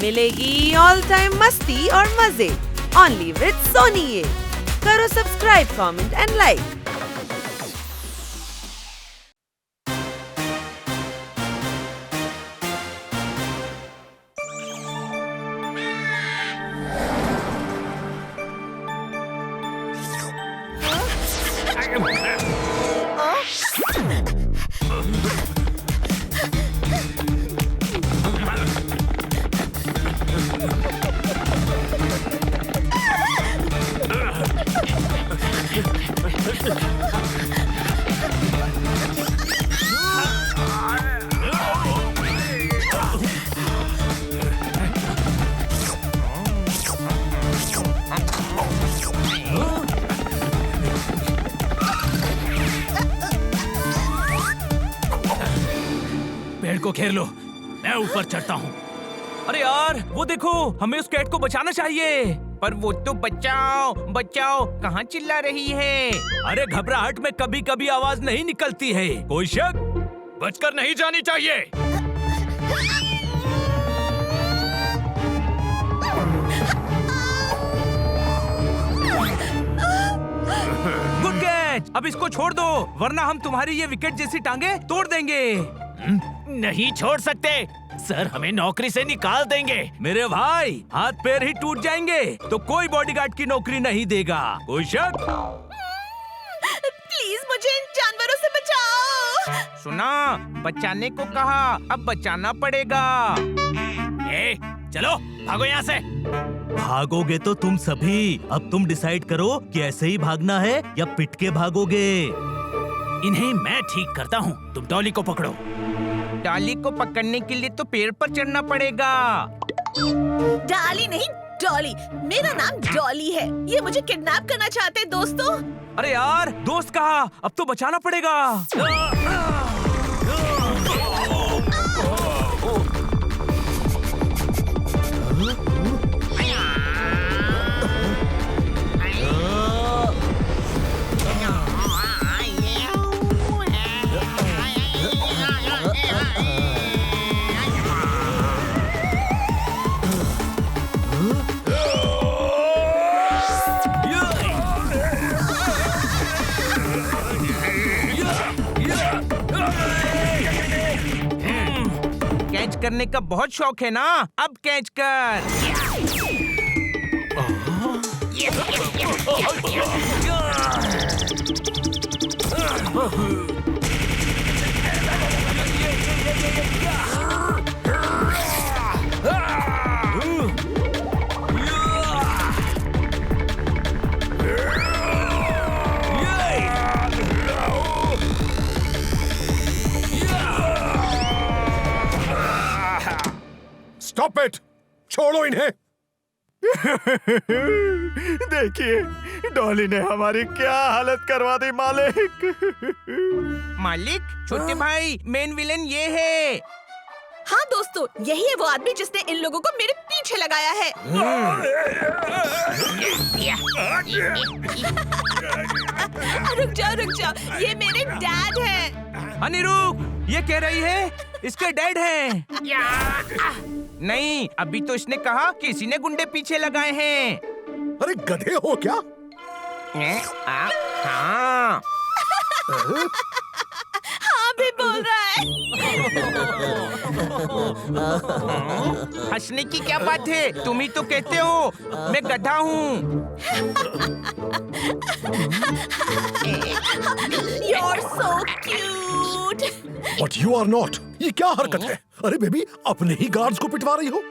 मिलेगी all time मस्ती और मजे ओनली विद सोनी ये। करो सब्सक्राइब, कमेंट एंड लाइक। पेड़ को घेर लो, मैं ऊपर चढ़ता हूँ। अरे यार, वो देखो, हमें उस कैट को बचाना चाहिए। पर वो तो बचाओ बचाओ कहाँ चिल्ला रही है? अरे घबराहट में कभी कभी आवाज नहीं निकलती है। कोई शक? बचकर नहीं जानी चाहिए। Good catch. अब इसको छोड़ दो, वरना हम तुम्हारी ये विकेट जैसी टांगे तोड़ देंगे। नहीं छोड़ सकते सर, हमें नौकरी से निकाल देंगे। मेरे भाई, हाथ पैर ही टूट जाएंगे तो कोई बॉडीगार्ड की नौकरी नहीं देगा। कोई शक? प्लीज मुझे इन जानवरों से बचाओ। सुना, बचाने को कहा, अब बचाना पड़ेगा। चलो भागो यहाँ से। भागोगे तो तुम सभी। अब तुम डिसाइड करो कि ऐसे ही भागना है या पिट के भागोगे। इन्हें मैं ठीक करता हूँ, तुम डॉली को पकड़ो। डॉली को पकड़ने के लिए तो पेड़ पर चढ़ना पड़ेगा। डॉली नहीं, डॉली। मेरा नाम डॉली है। ये मुझे किडनैप करना चाहते हैं दोस्तों। अरे यार, दोस्त कहा, अब तो बचाना पड़ेगा। कैच करने का बहुत शौक है ना, अब कैच कर। स्टॉप इट, छोड़ो इन्हें। देखिए, डॉली ने हमारी क्या हालत करवा दी मालिक। मालिक, छोटे भाई, मेन विलेन ये है। हाँ दोस्तों, यही है वो आदमी जिसने इन लोगों को मेरे पीछे लगाया है। रुक जाओ, ये मेरे डैड हैं। अनिरुक, ये कह रही है इसके डैड हैं। नहीं, अभी तो इसने कहा कि इसी ने गुंडे पीछे लगाए हैं। अरे गधे हो क्या? हाँ हाँ भी बोल रहा है। हंसने की क्या बात है? तुम ही तो कहते हो मैं गधा हूँ। You're so cute. But you are not. ये क्या हरकत है? अरे बेबी, अपने ही गार्ड्स को पिटवा रही हो?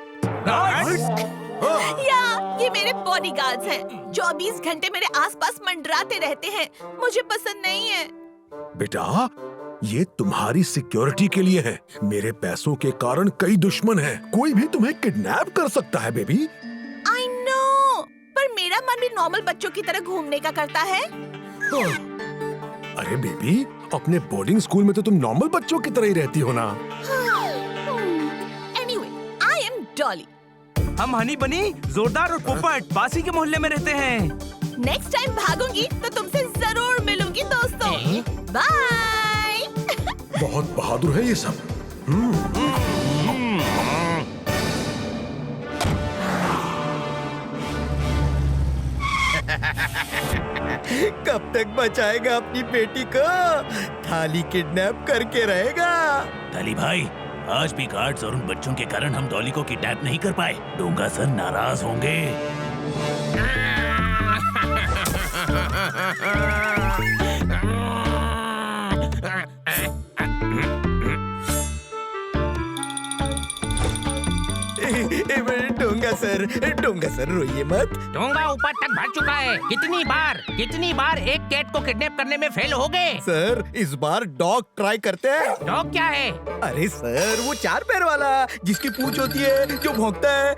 या ये मेरे बॉडीगार्ड्स हैं। 24 घंटे मेरे आसपास मंडराते रहते हैं। मुझे पसंद नहीं है। बेटा, ये तुम्हारी सिक्योरिटी के लिए है। मेरे पैसों के कारण कई दुश्मन हैं। कोई भी तुम्हें किडनैप कर सकता है बेबी। I know, पर मेरा मन भी नॉर्मल बच्चों की तरह घूमने का करता है। अरे बेबी, अपने बोर्डिंग स्कूल में तो तुम नॉर्मल बच्चों की तरह ही रहती हो ना। Anyway, I am Dolly. हम हनी बनी, जोरदार और पोपट बासी के मोहल्ले में रहते हैं। नेक्स्ट टाइम भागूंगी तो तुमसे जरूर मिलूंगी दोस्तों। बाय। बहुत बहादुर है ये सब। जब तक बचाएगा अपनी बेटी को थाली किडनैप करके रहेगा। ताली भाई, आज भी गार्ड्स और उन बच्चों के कारण हम डॉली को किडनैप नहीं कर पाए। डोंगा सर नाराज होंगे। डोंगा सर रोइए मत। डोंगा ऊपर तक भर चुका है। कितनी बार एक कैट को किडनैप करने में फेल हो गए। सर इस बार डॉग ट्राई करते हैं। डॉग क्या है? अरे सर वो 4 पैर वाला जिसकी पूंछ होती है, जो भौंकता है।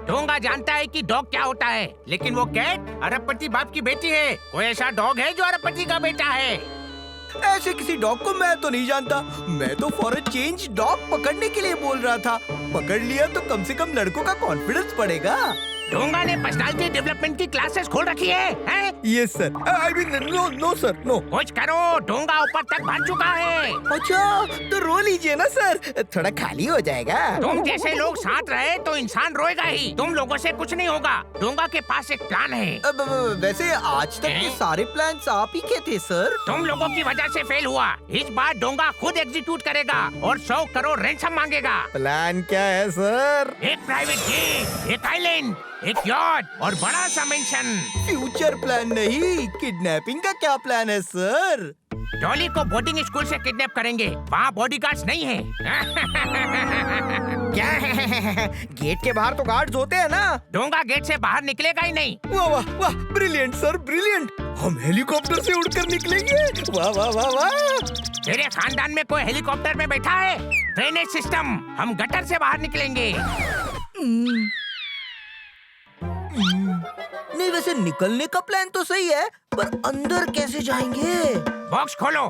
डोंगा जानता है कि डॉग क्या होता है, लेकिन वो कैट अरबपति बाप की बेटी है। कोई ऐसा डॉग है जो अरबपति का बेटा है? ऐसे किसी डॉग को मैं तो नहीं जानता। मैं तो फॉर अ चेंज डॉग पकड़ने के लिए बोल रहा था। पकड़ लिया तो कम से कम लड़कों का कॉन्फिडेंस बढ़ेगा। डोंगा ने पर्सनालिटी डेवलपमेंट की क्लासेस खोल रखी है, हैं? Yes sir. I mean no sir no. कुछ करो, डोंगा ऊपर तक भर चुका है। अच्छा तो रो लीजिए ना सर, थोड़ा खाली हो जाएगा। तुम जैसे लोग साथ रहे तो इंसान रोएगा ही। तुम लोगों से कुछ नहीं होगा। डोंगा के पास एक प्लान है। वैसे आज तक के सारे प्लान्स आप ही के थे सर। तुम लोगों की वजह से फेल हुआ। इस बार डोंगा खुद एग्जीक्यूट करेगा और 100 करोड़ रैंसम मांगेगा। प्लान क्या है सर? एक प्राइवेट जेट, एक आइलैंड, एक यॉट और बड़ा सा मेंशन। फ्यूचर प्लान नहीं, किडनैपिंग का क्या प्लान है सर? डॉली को बोर्डिंग स्कूल से किडनैप करेंगे। वहाँ बॉडीगार्ड्स नहीं हैं। क्या है? गेट के बाहर तो गार्ड्स होते हैं ना। डोंगा गेट से बाहर निकलेगा ही नहीं। वाह वाह वाह, ब्रिलियंट सर ब्रिलियंट। हम हेलीकॉप्टर से उड़कर निकलेंगे। वाह वाह वाह वाह। तेरे खानदान में कोई हेलीकॉप्टर में बैठा है? Drainage system. हम गटर से बाहर निकलेंगे। नहीं वैसे निकलने का प्लान तो सही है, पर अंदर कैसे जाएंगे? बॉक्स खोलो।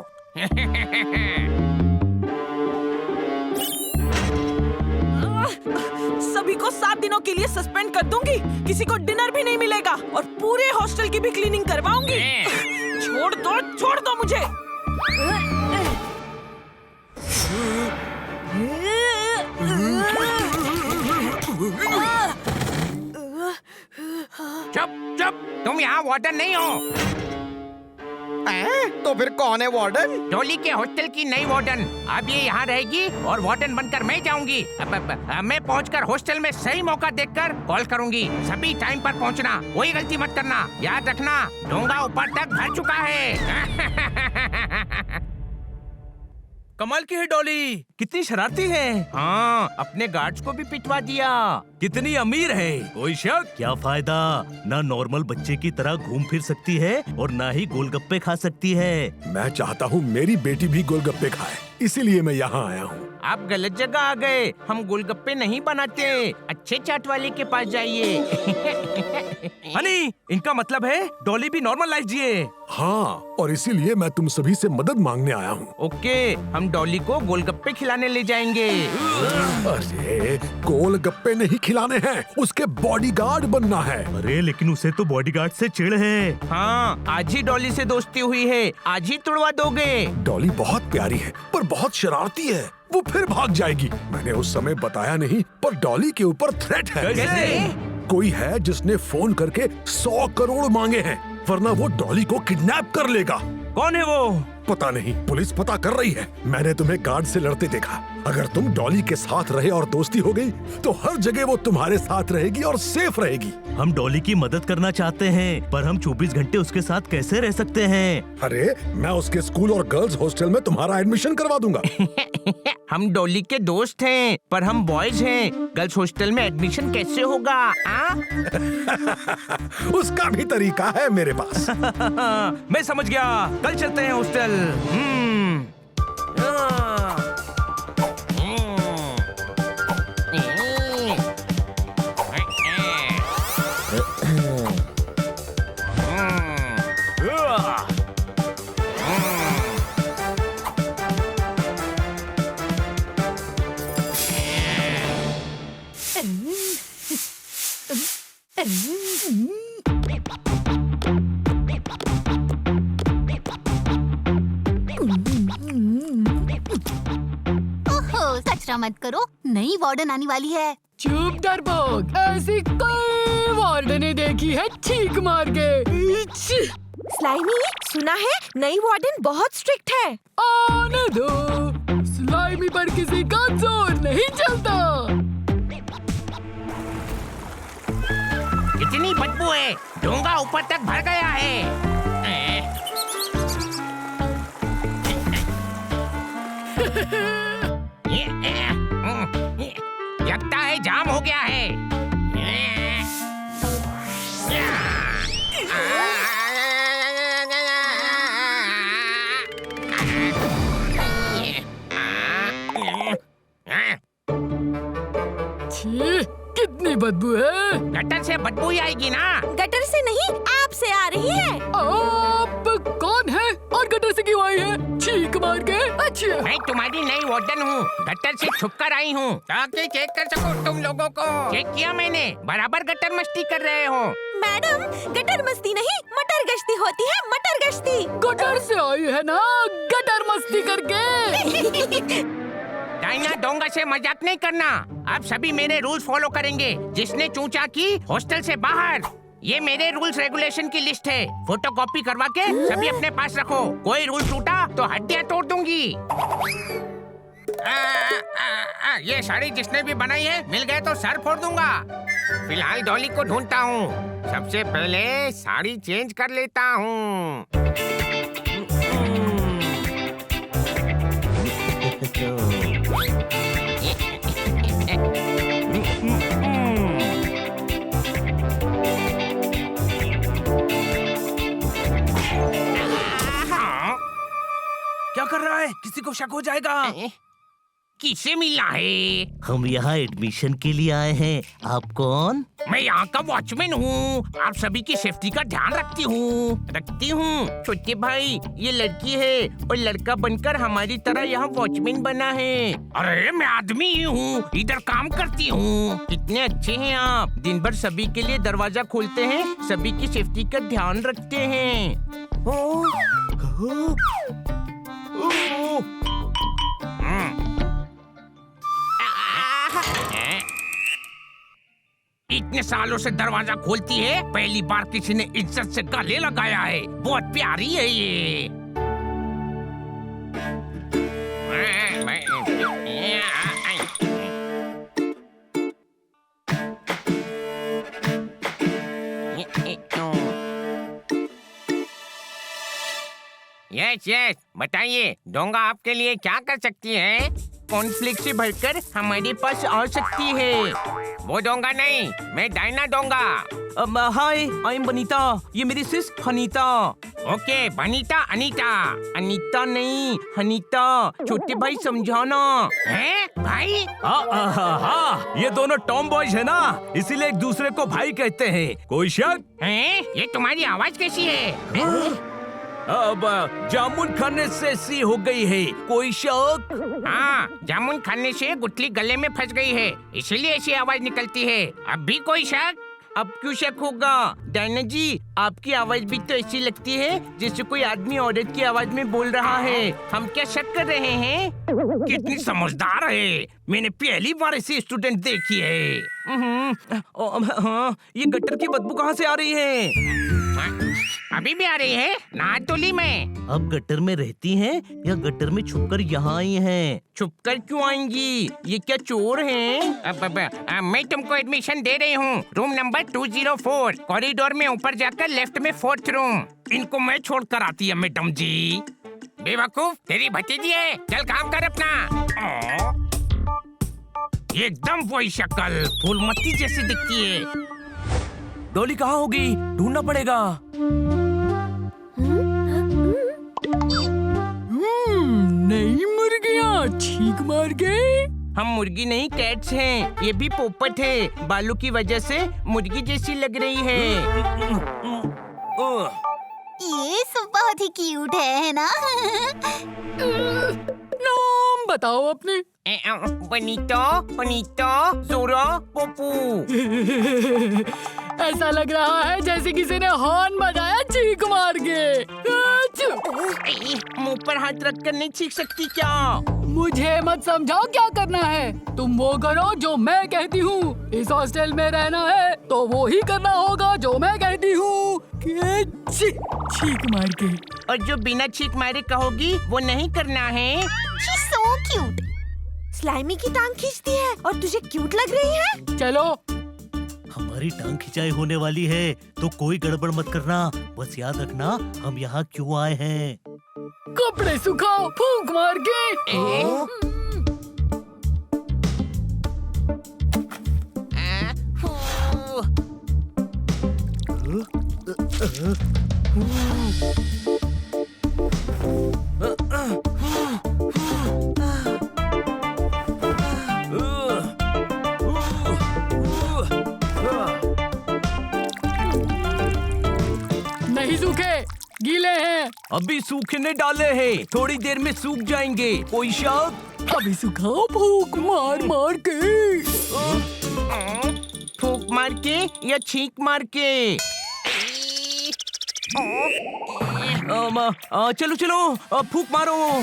सभी को 7 दिनों के लिए सस्पेंड कर दूंगी। किसी को डिनर भी नहीं मिलेगा और पूरे हॉस्टल की भी क्लीनिंग करवाऊंगी। छोड़ दो मुझे। चुप, तुम यहाँ वार्डन नहीं हो। तो फिर कौन है वार्डन? डॉली के हॉस्टल की नई वार्डन। अब ये यहाँ रहेगी और वार्डन बनकर मैं जाऊंगी। मैं पहुँचकर हॉस्टल में सही मौका देखकर कॉल करूंगी। सभी टाइम पर पहुँचना, कोई गलती मत करना। याद रखना, डोंगा ऊपर तक भर चुका है। कमाल की है डॉली, कितनी शरारती है। हाँ, अपने गार्ड्स को भी पिटवा दिया। कितनी अमीर है, कोई शक? क्या फायदा, ना नॉर्मल बच्चे की तरह घूम फिर सकती है और ना ही गोलगप्पे खा सकती है। मैं चाहता हूँ मेरी बेटी भी गोलगप्पे खाए, इसीलिए मैं यहाँ आया हूँ। आप गलत जगह आ गए। हम गोलगप्पे नहीं बनाते। अच्छे चाट वाले के पास जाइए। हनी, इनका मतलब है डॉली भी नॉर्मल लाइफ जिए। हाँ, और इसीलिए मैं तुम सभी से मदद मांगने आया हूँ। ओके, हम डॉली को गोलगप्पे खिलाने ले जाएंगे। अरे गोलगप्पे नहीं खिलाने हैं, उसके बॉडीगार्ड बनना है। अरे लेकिन उसे तो बॉडीगार्ड से चिढ़ है। हाँ, आज ही डॉली से दोस्ती हुई है, आज ही तुड़वा दोगे। डॉली बहुत प्यारी है पर बहुत शरारती है, वो फिर भाग जाएगी। मैंने उस समय बताया नहीं, पर डॉली के ऊपर थ्रेट है। कैसे? कोई है जिसने फोन करके 100 करोड़ मांगे हैं, वरना वो डॉली को किडनैप कर लेगा। कौन है वो? पता नहीं, पुलिस पता कर रही है। मैंने तुम्हें गार्ड से लड़ते देखा। अगर तुम डॉली के साथ रहे और दोस्ती हो गई, तो हर जगह वो तुम्हारे साथ रहेगी और सेफ रहेगी। हम डॉली की मदद करना चाहते हैं, पर हम 24 घंटे उसके साथ कैसे रह सकते हैं? अरे मैं उसके स्कूल और गर्ल्स हॉस्टल में तुम्हारा एडमिशन करवा दूंगा। हम डॉली के दोस्त हैं, पर हम बॉयज हैं। गर्ल्स हॉस्टल में एडमिशन कैसे होगा? उसका भी तरीका है मेरे पास। मैं समझ गया, कल चलते हैं हॉस्टल। गुस्सा मत करो, नई वार्डन आने वाली है। चुप डरपोक, ऐसी कोई वार्डन देखी है छींक मार के। स्लाइमी, सुना है नई वार्डन बहुत स्ट्रिक्ट है। आने दो, स्लाइमी पर किसी का जोर नहीं चलता। कितनी बदबू है, डोंगा ऊपर तक भर गया है। लगता है जाम हो गया है। छी, कितनी बदबू है। गटर से बदबू ही आएगी ना। गटर से नहीं, आप से आ रही है। आप कौन है और गटर से क्यों आई है? छींक मार के। अच्छा, मैं तुम्हारी नई वार्डन हूँ, गटर से छुप कर आई हूँ ताकि चेक कर सकूँ तुम लोगों को। चेक किया मैंने, बराबर गटर मस्ती कर रहे हो। मैडम, गटर मस्ती नहीं, मटर गश्ती होती है, मटर गश्ती। गटर से आई है ना, गटर मस्ती करके। डायना डोंगा से मजाक नहीं करना। आप सभी मेरे रूल्स फॉलो करेंगे। जिसने चूचा की हॉस्टल से बाहर। ये मेरे रूल्स रेगुलेशन की लिस्ट है, फोटोकॉपी करवा के सभी अपने पास रखो। कोई रूल टूटा तो हड्डियां तोड़ दूंगी। ये साड़ी जिसने भी बनाई है, मिल गए तो सर फोड़ दूंगा। फिलहाल डॉली को ढूंढता हूँ। सबसे पहले साड़ी चेंज कर लेता हूँ। क्या कर रहा है? किसी को शक हो जाएगा। किसे मिला है? हम यहाँ एडमिशन के लिए आए हैं। आप कौन? मैं यहाँ का वॉचमैन हूँ। आप सभी की सेफ्टी का ध्यान रखती हूँ। छोटे भाई, ये लड़की है और लड़का बनकर हमारी तरह यहाँ वॉचमैन बना है। अरे मैं आदमी ही हूँ, इधर काम करती हूँ। कितने अच्छे हैं आप, दिन भर सभी के लिए दरवाजा खोलते हैं, सभी की सेफ्टी का ध्यान रखते हैं। इतने सालों से दरवाजा खोलती है, पहली बार किसी ने इज्जत से गले लगाया है। बहुत प्यारी है ये। यस, बताइए डोंगा आपके लिए क्या कर सकती है? कॉर्नफ्लेक्स से भरकर हमारे पास आ सकती है। वो डोंगा नहीं, मैं डायना डोंगा। हाय, आई एम बनीता। ये मेरी सिस हनीता। ओके, बनीता अनीता। अनीता नहीं, हनीता। छोटे भाई समझाना। हैं भाई? हाँ, ये दोनों टॉम बॉयज है ना, इसीलिए एक दूसरे को भाई कहते हैं। कोई शक? हैं? ये तुम्हारी आवाज कैसी है? अब जामुन खाने से सी हो गई है। कोई शक? हाँ, जामुन खाने से गुठली गले में फंस गई है, इसीलिए ऐसी आवाज निकलती है। अब भी कोई शक? अब क्यों शक होगा? डायना जी, आपकी आवाज भी तो ऐसी लगती है जैसे कोई आदमी औरत की आवाज में बोल रहा है। हम क्या शक कर रहे हैं? कितनी समझदार है, मैंने पहली बार ऐसी स्टूडेंट देखी है। हाँ, ये गटर की बदबू कहाँ से आ रही है? अभी भी आ रही है, नाटोली में। अब गटर में रहती हैं या गटर में छुपकर यहाँ आई हैं? छुपकर क्यों आएंगी? ये क्या चोर हैं? मैं तुमको एडमिशन दे रही हूँ, रूम नंबर 204, कॉरिडोर में ऊपर जाकर लेफ्ट में 4th रूम। इनको मैं छोड़ कर आती है मैडम जी। बेवकूफ, तेरी भतीजी है, चल काम कर अपना। एकदम वही शक्ल, फूलमती जैसी दिखती है। डॉली कहाँ होगी? ढूंढना पड़ेगा। नई मुर्गियाँ छींक मार गए। हम मुर्गी नहीं, कैट्स हैं। ये भी पोपट है, बालों की वजह से मुर्गी जैसी लग रही है। ये सब बहुत ही क्यूट है ना? नाम बताओ अपने। बनीता, जोरा, पोपू। ऐसा लग रहा है जैसे किसी ने हॉर्न बजाया चीख मार के। मुंह पर हाथ रखकर नहीं सीख सकती क्या? मुझे मत समझाओ क्या करना है। तुम वो करो जो मैं कहती हूँ। इस हॉस्टल में रहना है तो वो ही करना होगा जो मैं कहती हूँ। छींक मार के। और जो बिना छींक मारे कहोगी वो नहीं करना है। She's so cute. स्लाइमी की टांग खींचती है और तुझे क्यूट लग रही है। चलो। हमारी टांग खिंचाई होने वाली है तो कोई गड़बड़ मत करना। बस याद रखना हम यहाँ क्यों आए हैं। कपड़े सुखाओ फूंक मार के। नहीं सूखे, गीले हैं। अभी सूखने डाले हैं, थोड़ी देर में सूख जाएंगे। कोई शक? अभी सुखाओ फूंक मार मार के। फूंक मार के या छींक मार के? चलो चलो फूंक मारो।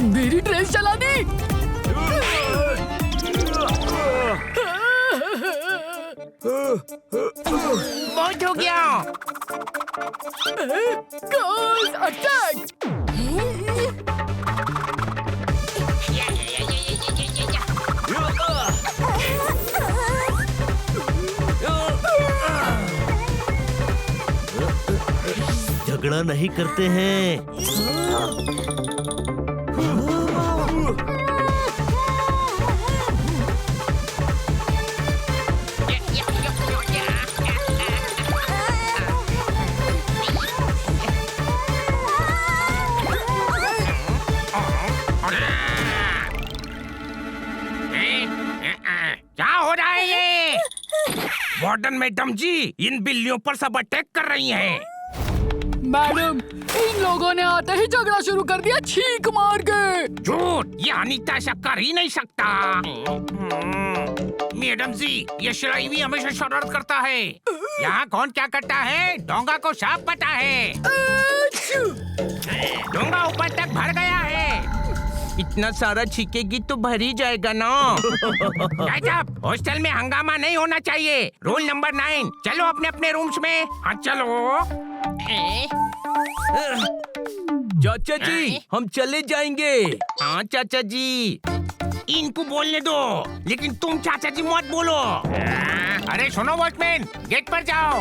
मेरी ड्रेस जला दी। बहुत हो गया। Girls attack! झगड़ा नहीं करते हैं। क्या हो रहा है ये? वार्डन मैडम जी, इन बिल्लियों पर सब अटैक कर रही हैं। मैडम, इन लोगों ने आते ही झगड़ा शुरू कर दिया छींक मार के। झूठ, ये अनीता ऐसा कर ही नहीं सकता। मैडम जी, ये श्राइवी हमेशा शरारत करता है। यहाँ कौन क्या करता है, डोंगा को साफ पता है। डोंगा ऊपर तक भर गया है। इतना सारा छीकेगी तो भर ही जाएगा ना। साहब, हॉस्टल में हंगामा नहीं होना चाहिए। रूल नंबर 9, चलो अपने अपने रूम्स में। हाँ चलो। चाचा जी, हम चले जाएंगे। हाँ चाचा जी। इनको बोलने दो, लेकिन तुम चाचा जी मत बोलो। अरे सुनो वॉचमैन, गेट पर जाओ।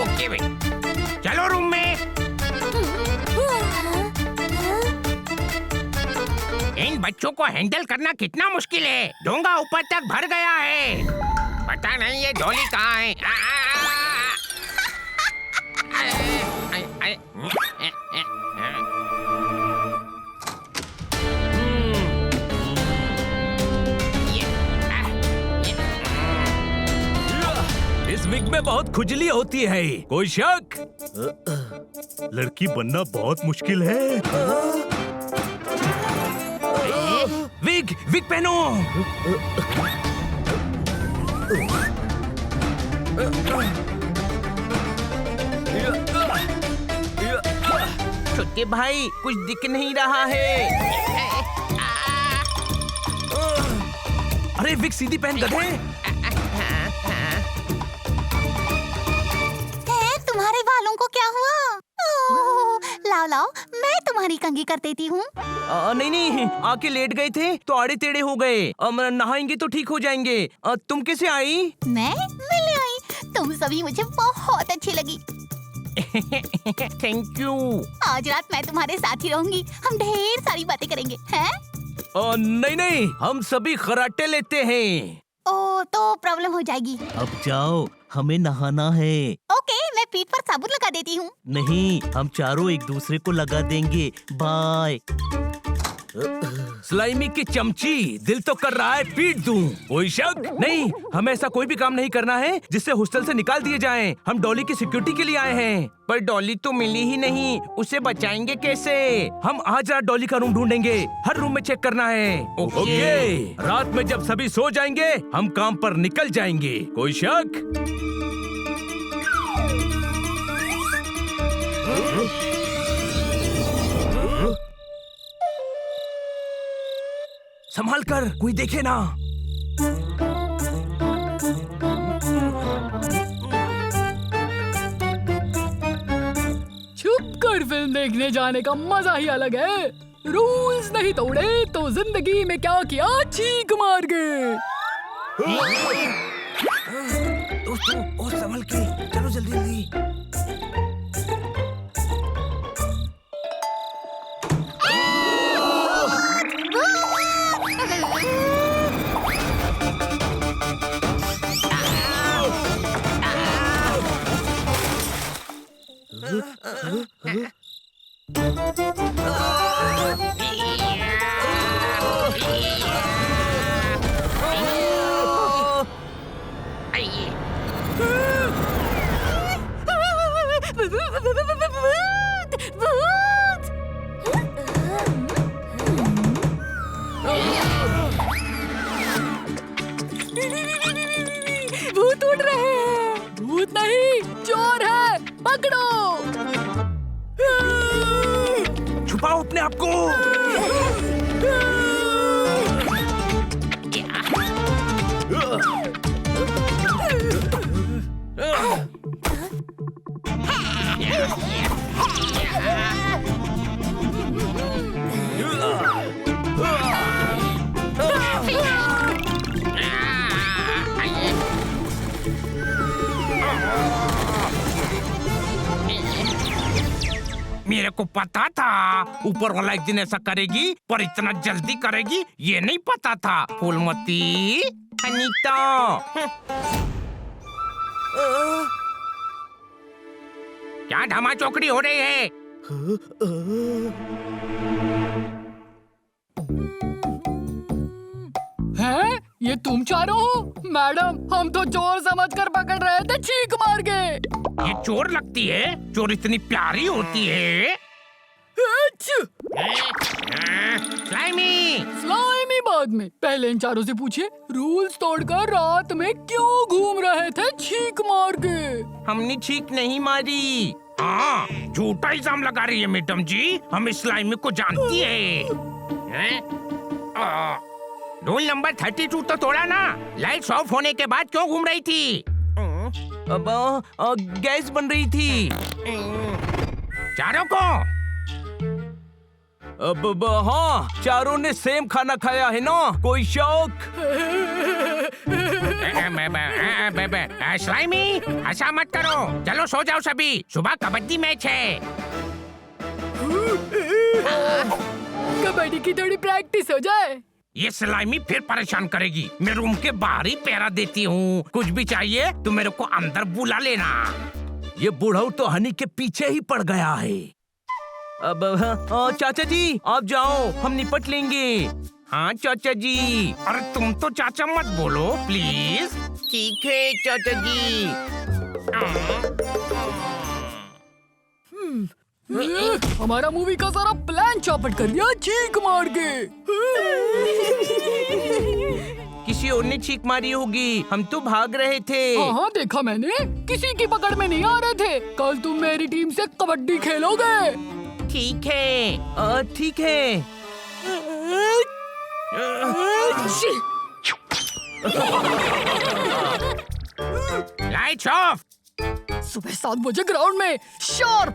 ओके भाई, चलो रूम में। इन बच्चों को हैंडल करना कितना मुश्किल है। डोंगा ऊपर तक भर गया है। पता नहीं ये डॉली कहाँ है। इस विग में बहुत खुजली होती है, कोई शक? लड़की बनना बहुत मुश्किल है। विग पहनो। छोटे भाई, कुछ दिख नहीं रहा है। अरे विग सीधी पहन गधे। तुम्हारे बालों को क्या हुआ? लाओ लाओ, मैं तुम्हारी कंघी कर देती हूँ। नहीं, आके लेट गए थे तो आड़े टेढ़े हो गए। नहाएंगे तो ठीक हो जाएंगे। तुम कैसे आई? मैं मिलने आई। तुम सभी मुझे बहुत अच्छी लगी। Thank you. आज रात मैं तुम्हारे साथ ही रहूंगी। हम ढेर सारी बातें करेंगे, हैं? नहीं, हम सभी खराटे लेते हैं। ओ, तो प्रॉब्लम हो जाएगी। अब जाओ, हमें नहाना है। ओके, मैं पीठ पर साबुन लगा देती हूँ। नहीं, हम चारों एक दूसरे को लगा देंगे। बाय। स्लाइमी की चमची, दिल तो कर रहा है पीट दूं। कोई शक नहीं, हमें ऐसा कोई भी काम नहीं करना है जिससे हॉस्टल से निकाल दिए जाएं। हम डॉली की सिक्योरिटी के लिए आए हैं। पर डॉली तो मिली ही नहीं, उसे बचाएंगे कैसे? हम आज रात डॉली का रूम ढूंढेंगे, हर रूम में चेक करना है। ओके। रात में जब सभी सो जाएंगे हम काम पर निकल जाएंगे। कोई शक? संभाल कर, कोई देखे ना। छुप कर फिल्म देखने जाने का मजा ही अलग है। रूल्स नहीं तोड़े तो जिंदगी में क्या किया, चीख मार गए। दोस्तों और संभल के चलो, जल्दी जल्दी। भूत उड़ रहे हैं। भूत नहीं, चोर है, पकड़ो। छुपाओ अपने आप को। मेरे को पता था ऊपर वाला एक दिन ऐसा करेगी, पर इतना जल्दी करेगी ये नहीं पता था। फूलमती, अनीता, क्या धमा चौकड़ी हो रही है? हैं? ये तुम चारों हो? मैडम, हम तो चोर समझकर पकड़ रहे थे, चीख मार के। ये चोर लगती है? चोर इतनी प्यारी होती है? स्लाइमी! स्लाइमी बाद में, पहले इन चारों से पूछिए, रूल्स तोड़कर रात में क्यों घूम रहे थे चीख मार के? हमने चीख नहीं मारी। हाँ, झूठा इल्जाम लगा रही है मैडम जी। हम इस स्लाइमी को जानती है? रूल नंबर 32 तो तोड़ा ना। लाइट्स ऑफ होने के बाद क्यों घूम रही थी? अब गैस बन रही थी। चारों को? अब हाँ, चारों ने सेम खाना खाया है ना, कोई शौक? स्लाइमी, ऐसा मत करो। चलो सो जाओ सभी, सुबह कबड्डी मैच है। कबड्डी की थोड़ी प्रैक्टिस हो जाए। ये स्लाइमी फिर परेशान करेगी। मैं रूम के बाहर ही पहरा देती हूँ। कुछ भी चाहिए तो मेरे को अंदर बुला लेना। ये बुढ़ऊ तो हनी के पीछे ही पड़ गया है। अब चाचा जी आप जाओ, हम निपट लेंगे। हाँ चाचा जी। अरे तुम तो चाचा मत बोलो प्लीज। ठीक है चाचा जी। हमारा मूवी का सारा प्लान चौपट कर दिया चीख मार के। किसी और ने चीख मारी होगी, हम तो भाग रहे थे। हाँ देखा मैंने, किसी की पकड़ में नहीं आ रहे थे। कल तुम मेरी टीम से कबड्डी खेलोगे। ठीक है, ठीक है। Lights off. सुबह 7 बजे ग्राउंड में शार्प।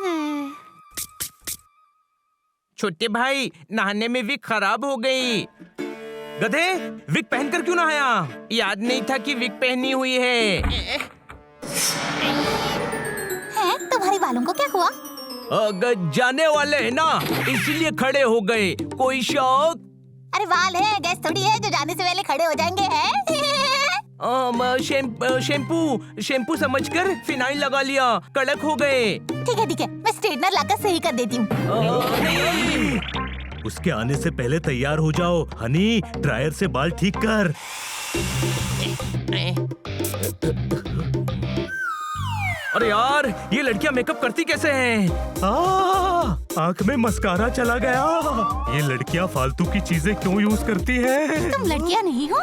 छोटे भाई, नहाने में विक खराब हो गई। गधे, विक पहनकर क्यों नहाया? याद नहीं था कि विक पहनी हुई है। तुम्हारे बालों को क्या हुआ? जाने वाले हैं ना, इसीलिए खड़े हो गए। कोई शौक? अरे बाल है, गैस थोड़ी है जो जाने से पहले खड़े हो जाएंगे हैं। शैम्पू समझकर फिनाइल लगा लिया, कड़क हो गए। ठीक है, मैं स्ट्रेटनर लाकर सही कर देती हूँ। उसके आने से पहले तैयार हो जाओ। हनी, ड्रायर से बाल ठीक कर। अरे यार, ये लड़कियां मेकअप करती कैसे हैं? आंख में मस्कारा चला गया। ये लड़कियां फालतू की चीजें क्यों यूज करती हैं? तुम लड़कियां नहीं हो?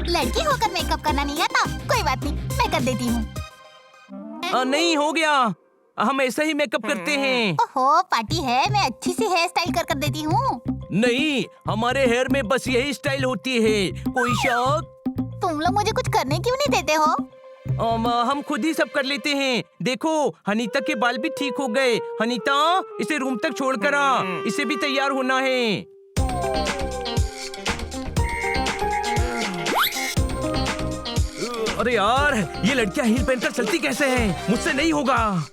लड़की होकर मेकअप करना नहीं आता? कोई बात नहीं, मैं कर देती हूँ। नहीं, हो गया। हम ऐसा ही मेकअप करते हैं। ओहो, पार्टी है, मैं अच्छी सी हेयर स्टाइल कर देती हूँ। नहीं, हमारे हेयर में बस यही स्टाइल होती है। कोई शौक? तुम लोग मुझे कुछ करने क्यों नहीं देते हो? हम खुद ही सब कर लेते हैं। देखो, हनीता के बाल भी ठीक हो गए। हनीता, इसे रूम तक छोड़कर आ, इसे भी तैयार होना है। अरे यार, ये लड़कियां हील पहनकर चलती कैसे हैं? मुझसे नहीं होगा।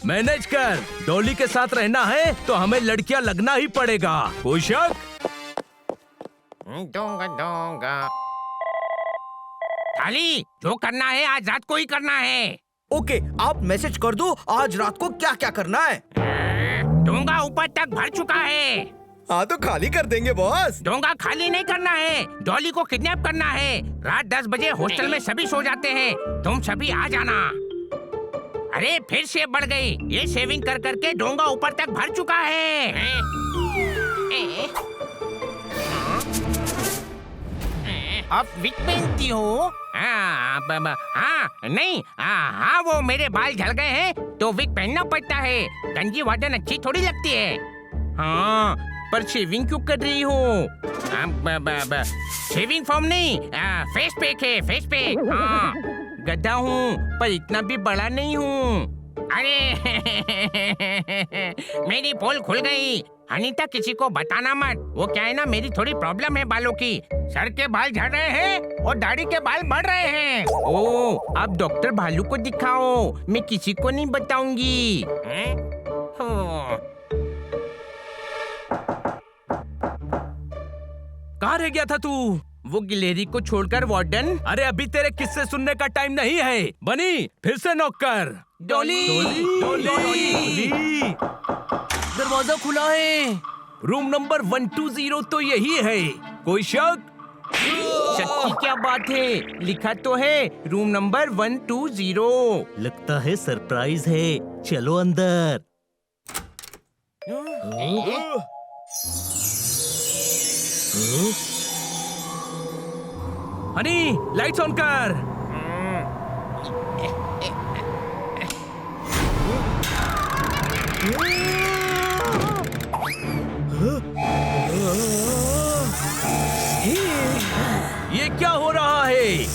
मैनेज कर। डॉली के साथ रहना है तो हमें लड़कियां लगना ही पड़ेगा। कोई शक? डोंगा थाली, जो करना है आज रात को ही करना है। ओके, आप मैसेज कर दो आज रात को क्या क्या करना है। डोंगा ऊपर तक भर चुका है। हाँ तो खाली कर देंगे बॉस। डोंगा खाली नहीं करना है, डॉली को किडनैप करना है। रात 10 बजे हॉस्टल में सभी सो जाते हैं, तुम सभी आ जाना। अरे फिर शेव बढ़ गई। ये शेविंग कर करके डोंगा ऊपर तक भर चुका है। अब विक पहनती हो? नहीं, हाँ वो मेरे बाल झड़ गए हैं तो विक पहनना पड़ता है। गंजी वार्डन अच्छी थोड़ी लगती है। हाँ, पर शेविंग क्यों कर रही हो? शेविंग फॉर्म नहीं, फेस पैक है, फेस पैक। हाँ, गधा हूँ पर इतना भी बड़ा नहीं हूँ। अरे मेरी पोल खुल गई। अनीता, किसी को बताना मत। वो क्या है ना, मेरी थोड़ी प्रॉब्लम है बालों की। सर के बाल झड़ रहे हैं और दाढ़ी के बाल बढ़ रहे हैं। ओह, आप डॉक्टर भालू को दिखाओ, मैं किसी को नहीं बताऊंगी। कहाँ रह गया था तू? वो गिलहरी को छोड़कर वार्डन? अरे अभी तेरे किस्से सुनने का टाइम नहीं है। बनी, फिर से नॉक कर। डॉली, दरवाजा खुला है। रूम नंबर 120 तो यही है। कोई शक? शक की क्या बात है? लिखा तो है रूम नंबर 120। लगता है सरप्राइज है। चलो अंदर। हनी, लाइट्स ऑन कर। ये क्या हो रहा है?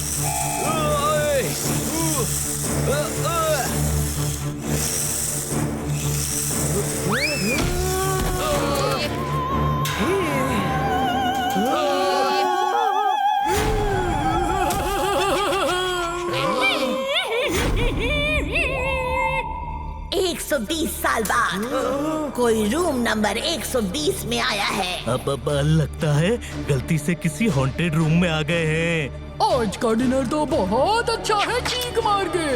साल बाद कोई रूम नंबर 120 में आया है। अब लगता है गलती से किसी हॉन्टेड रूम में आ गए हैं। आज का डिनर तो बहुत अच्छा है, चीख मार के।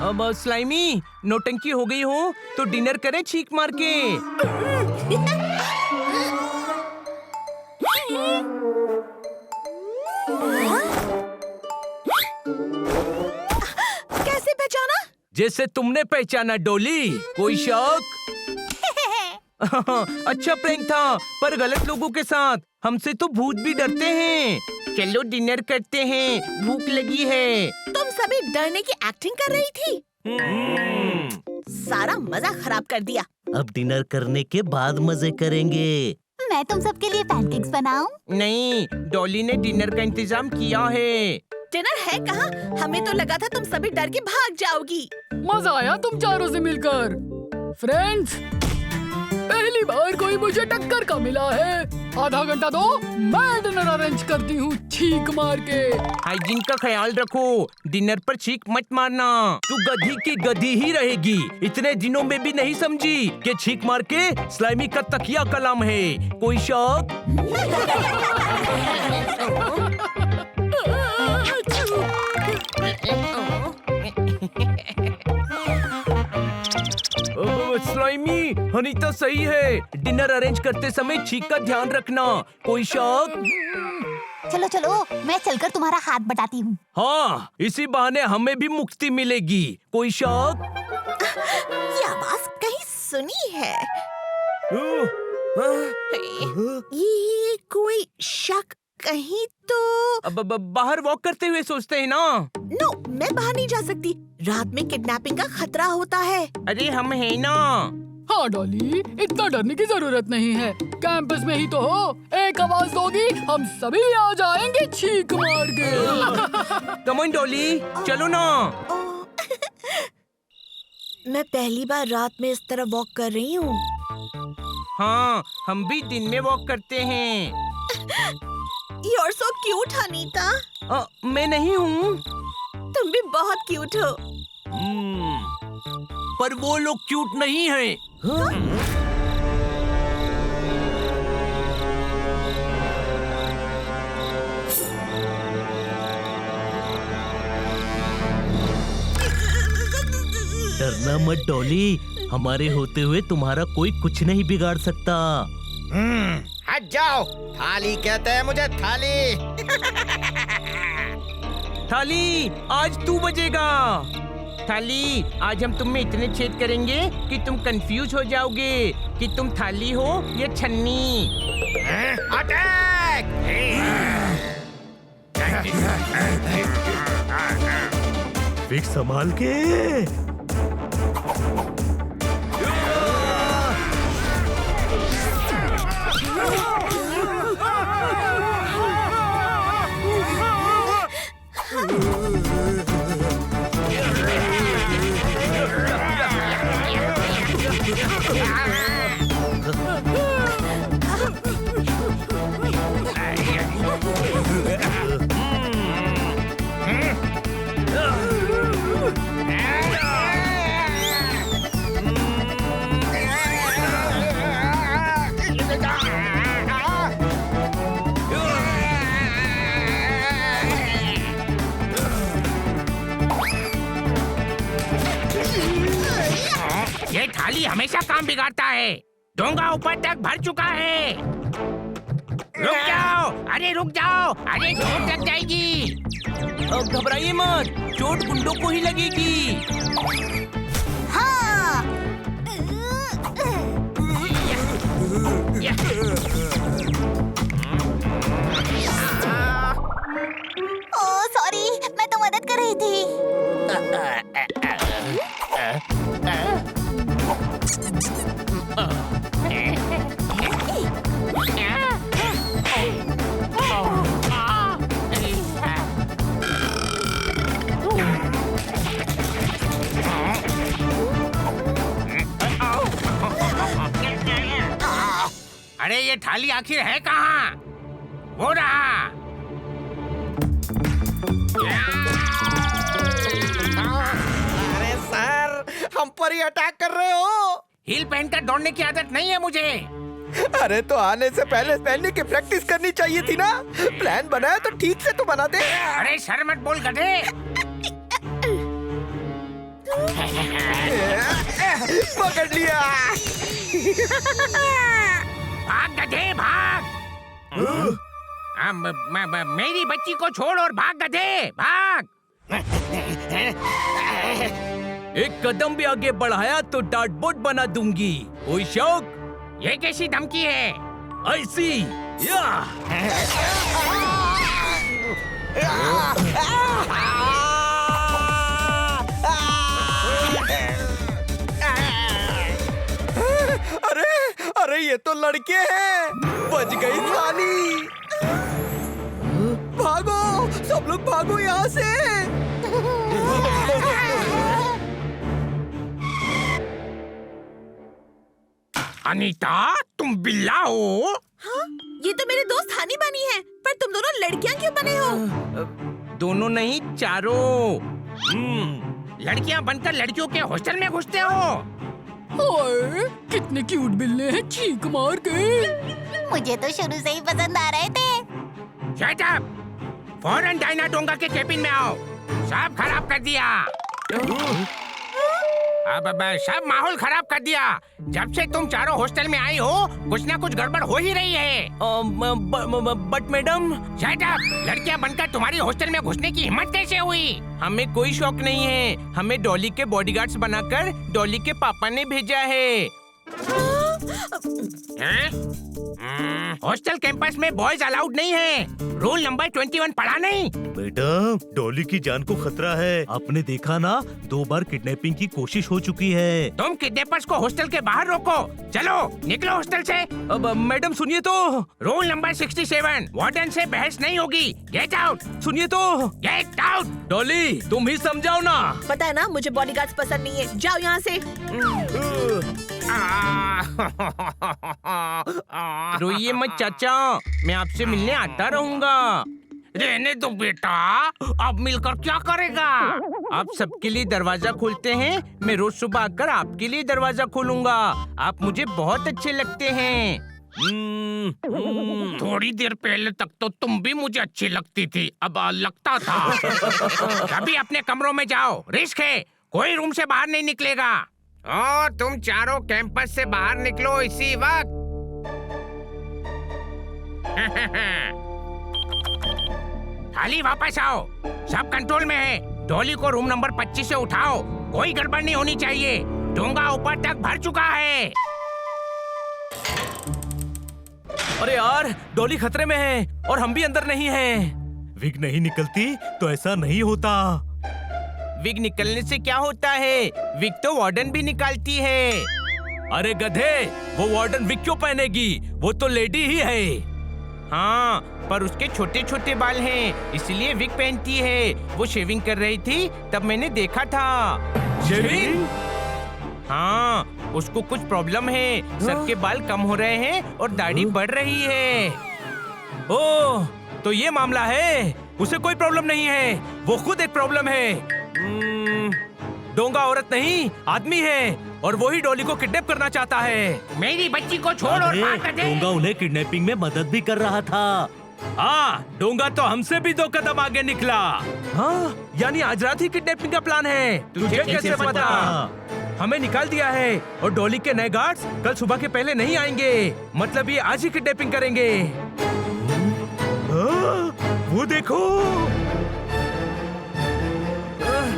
अब स्लाइमी, नौटंकी हो गई हो तो डिनर करे छींक मार के। कैसे पहचाना? जैसे तुमने पहचाना डोली। कोई शक? अच्छा प्रैंक था, पर गलत लोगों के साथ। हमसे तो भूत भी डरते हैं। चलो डिनर करते हैं, भूख लगी है। तुम सभी डरने की एक्टिंग कर रही थी। सारा मजा खराब कर दिया। अब डिनर करने के बाद मजे करेंगे। मैं तुम सबके लिए पैनकेक्स बनाऊं? नहीं, डॉली ने डिनर का इंतजाम किया है। डिनर है कहाँ? हमें तो लगा था तुम सभी डर के भाग जाओगी। मजा आया तुम चारों से मिलकर। फ्रेंड्स, पहली बार कोई मुझे टक्कर का मिला है। आधा घंटा दो, मैं डिनर अरेंज करती हूँ छींक मार के। हाइजीन का ख्याल रखो, डिनर पर छींक मत मारना। तू गधी की गधी ही रहेगी। इतने दिनों में भी नहीं समझी कि छींक मार के स्लाइमी का तकिया कलाम है। कोई शक? स्लाइमी, अनीता सही है। डिनर अरेंज करते समय छींक का ध्यान रखना। कोई शक? चलो चलो, मैं चलकर तुम्हारा हाथ बटाती हूँ। हाँ, इसी बहाने हमें भी मुक्ति मिलेगी। कोई शक? ये आवाज कहीं सुनी है। ये कोई शक कहीं तो। अब बाहर वॉक करते हुए सोचते हैं ना। नो, मैं बाहर नहीं जा सकती। रात में किडनैपिंग का खतरा होता है। अरे हम हैं ना। हाँ डॉली, इतना डरने की जरूरत नहीं है। कैंपस में ही तो हो। एक आवाज दोगी, हम सभी आ जाएंगे छींक मार के। कम ऑन डॉली, चलो ना। मैं पहली बार रात में इस तरह वॉक कर रही हूँ। हाँ, हम भी दिन में वॉक करते हैं। You're so cute, Anita. मैं नहीं हूँ। तुम भी बहुत क्यूट हो। पर वो लोग क्यूट नहीं हैं। डरना मत डॉली, हमारे होते हुए तुम्हारा कोई कुछ नहीं बिगाड़ सकता। हट जाओ, थाली कहते हैं मुझे, थाली। थाली, आज तू बजेगा। थाली, आज हम तुम में इतने छेद करेंगे कि तुम कंफ्यूज हो जाओगे कि तुम थाली हो या छन्नी। अटैक! विक संभाल के। ये थाली हमेशा काम बिगाड़ता है। डोंगा ऊपर तक भर चुका है। रुक जाओ, अरे रुक जाओ, अरे चोट लग जाएगी। घबराइए मत, चोट गुंडों को ही लगेगी। हाँ। ओह सॉरी, मैं तो मदद कर रही थी। अरे ये थाली आखिर है कहाँ? वो रहा। अरे सर, हम पर ही अटैक कर रहे हो। हील पहनकर दौड़ने की आदत नहीं है मुझे। अरे तो आने से पहले पहनने की प्रैक्टिस करनी चाहिए थी ना। प्लान बनाया तो ठीक से तो बना दे। अरे सर मत बोल गधे। पकड़ लिया। भाग गधे भाग। मेरी बच्ची को छोड़ और भाग गधे भाग। एक कदम भी आगे बढ़ाया तो डार्ट बोर्ड बना दूंगी। कोई शौक? ये कैसी धमकी है? ऐसी या। अरे अरे ये तो लड़के हैं। बच गई थाली। भागो सब लोग, भागो यहाँ से। अनीता, तुम बिल्ला हो? हाँ, ये तो मेरे दोस्त हनी बनी है, पर तुम दोनों लड़कियां क्यों बने हो? दोनों नहीं, चारों। लड़कियां बनकर लड़कियों के हॉस्टल में घुसते हो? ओए, कितने क्यूट बिल्ले हैं, चीख मार के। मुझे तो शुरू से ही पसंद आ रहे थे। Shut up! फौरन डायना डोंगा के केबिन में आओ। सब खराब कर दिया। अब सब माहौल खराब कर दिया। जब से तुम चारों हॉस्टल में आई हो, कुछ ना कुछ गड़बड़ हो ही रही है। But madam. Shut up! लड़कियां बनकर तुम्हारी हॉस्टल में घुसने की हिम्मत कैसे हुई? हमें कोई शौक नहीं है। हमें डॉली के बॉडीगार्ड्स बनाकर डॉली के पापा ने भेजा है। हॉस्टल कैंपस में बॉयज अलाउड नहीं है। रूल नंबर 21 पढ़ा नहीं? मैडम, डॉली की जान को खतरा है। आपने देखा ना, 2 बार किडनैपिंग की कोशिश हो चुकी है। तुम किडनैपर्स को हॉस्टल के बाहर रोको। चलो निकलो हॉस्टल से। अब मैडम सुनिए तो। रूल नंबर 67, वार्डन से बहस नहीं होगी। Get out. सुनिए तो। Get out. डॉली, तुम ही समझाओ ना। पता है ना, मुझे बॉडीगार्ड्स पसंद नहीं है। जाओ यहाँ से। रोइए मत चाचा, मैं आपसे मिलने आता रहूंगा। रहने दो बेटा, अब मिलकर क्या करेगा? आप सबके लिए दरवाजा खोलते हैं, मैं रोज सुबह आकर आपके लिए दरवाजा खोलूंगा। आप मुझे बहुत अच्छे लगते हैं। थोड़ी देर पहले तक तो तुम भी मुझे अच्छी लगती थी, अब लगता था। अभी अपने कमरों में जाओ, रिस्क है, कोई रूम से बाहर नहीं निकलेगा। और तुम चारों कैंपस से बाहर निकलो इसी वक्त। खाली वापस आओ, सब कंट्रोल में है। डॉली को रूम नंबर 25 से उठाओ, कोई गड़बड़ नहीं होनी चाहिए। डोंगा ऊपर तक भर चुका है। अरे यार, डॉली खतरे में है और हम भी अंदर नहीं हैं। विग नहीं निकलती तो ऐसा नहीं होता। विग निकलने से क्या होता है? विग तो वार्डन भी निकालती है। अरे गधे, वो वार्डन विग क्यों पहनेगी? वो तो लेडी ही है। हाँ, पर उसके छोटे छोटे बाल हैं, इसलिए विग पहनती है। वो शेविंग कर रही थी, तब मैंने देखा था। शेविंग? हाँ, उसको कुछ प्रॉब्लम है। सर के बाल कम हो रहे हैं और दाढ़ी बढ़ रही है। ओह, तो ये मामला है। उसे कोई प्रॉब्लम नहीं है, वो खुद एक प्रॉब्लम है। डोंगा औरत नहीं, आदमी है, और वो ही डॉली को किडनैप करना चाहता है। मेरी बच्ची को छोड़ और मार कर दे। डोंगा उन्हें किडनैपिंग में मदद भी कर रहा था। हाँ, डोंगा तो हमसे भी 2 कदम आगे निकला। हाँ, यानी आज रात ही किडनैपिंग का प्लान है। तुझे कैसे पता? हमें निकाल दिया है और डॉली के नए गार्ड्स कल सुबह के पहले नहीं आएंगे। मतलब ये आज ही किडनैपिंग करेंगे। वो देखो,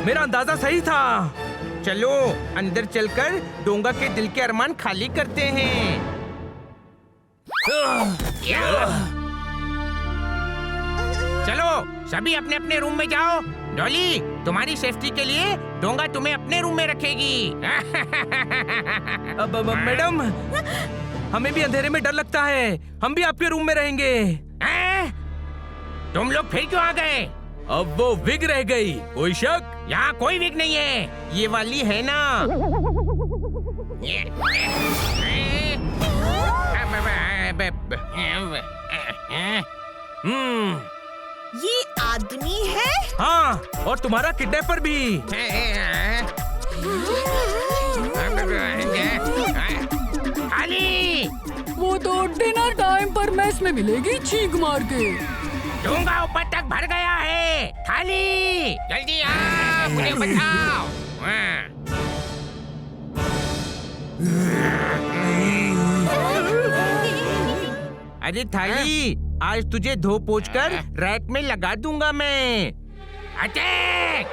मेरा अंदाजा सही था। चलो अंदर चलकर डोंगा के दिल के अरमान खाली करते हैं। चलो सभी अपने अपने रूम में जाओ। डॉली, तुम्हारी सेफ्टी के लिए डोंगा तुम्हें अपने रूम में रखेगी। अब मैडम, हमें भी अंधेरे में डर लगता है। हम भी आपके रूम में रहेंगे। तुम लोग फिर क्यों आ गए? अब वो विग रह गई, कोई शक? यहाँ कोई विग नहीं है। ये वाली है ना? ये आदमी है? हाँ, और तुम्हारा किडनैपर भी। खाली। वो तो डिनर टाइम पर मेस में मिलेगी, चीख मार के। डोंगा ऊपर तक भर गया है। खाली, जल्दी आ, मुझे बचाओ। अरे थाली, आज तुझे धो पोंछ कर रैक में लगा दूंगा मैं। अटैक!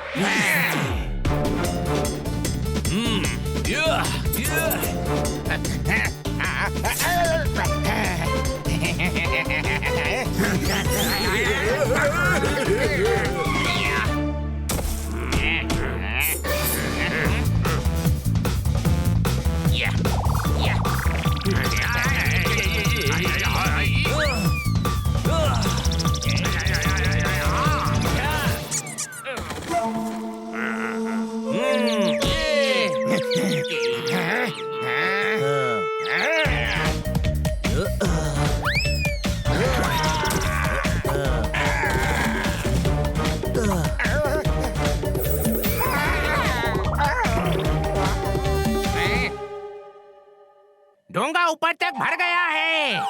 ऊपर तक भर गया है।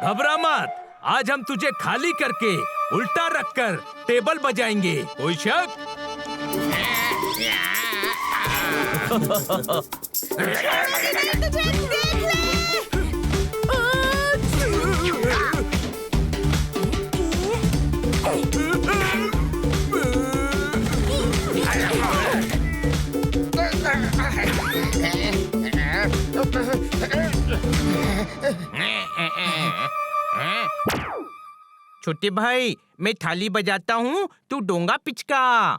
घबरा मत, आज हम तुझे खाली करके उल्टा रखकर टेबल बजाएंगे। कोई शक? छोटे भाई, मैं थाली बजाता हूँ, तू डोंगा पिचका।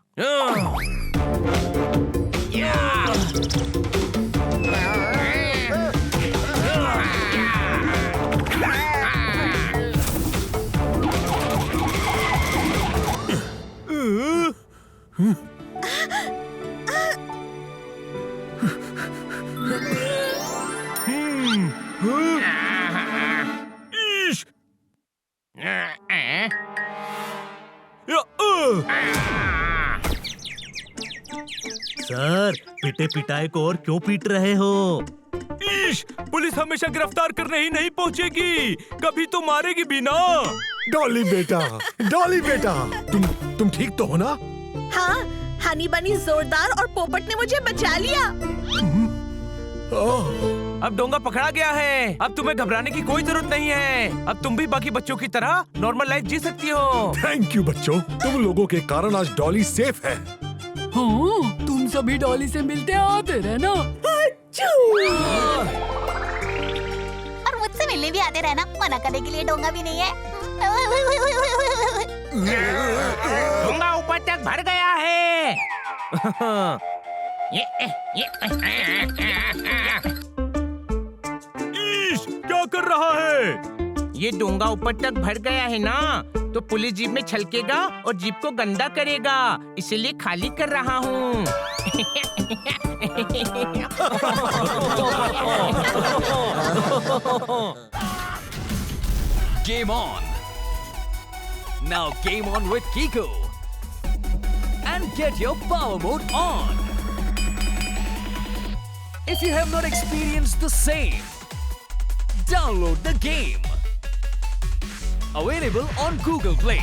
सर, पिटे पिटाए को और क्यों पीट रहे हो? पुलिस हमेशा गिरफ्तार करने ही नहीं पहुंचेगी, कभी तो मारेगी भी ना। डॉली बेटा, डॉली बेटा, तुम ठीक तो हो ना? हाँ, हनी बनी जोरदार और पोपट ने मुझे बचा लिया। अब डोंगा पकड़ा गया है, अब तुम्हें घबराने की कोई जरूरत नहीं है। अब तुम भी बाकी बच्चों की तरह नॉर्मल लाइफ जी सकती हो। थैंक यू बच्चों, तुम लोगों के कारण आज डॉली सेफ है। हाँ, तुम सभी डॉली से मिलते आते रहना। और मुझसे मिलने भी आते रहना, मना करने के लिए डोंगा भी नहीं है। डोंगा ऊपर तक भर गया है। क्या कर रहा है? ये डोंगा ऊपर तक भर गया है ना, तो पुलिस जीप में छलकेगा और जीप को गंदा करेगा, इसलिए खाली कर रहा हूँ। Game on! Now game on with Kiko! And get your power mode on! If you have not experienced the same, download the game. Available on Google Play.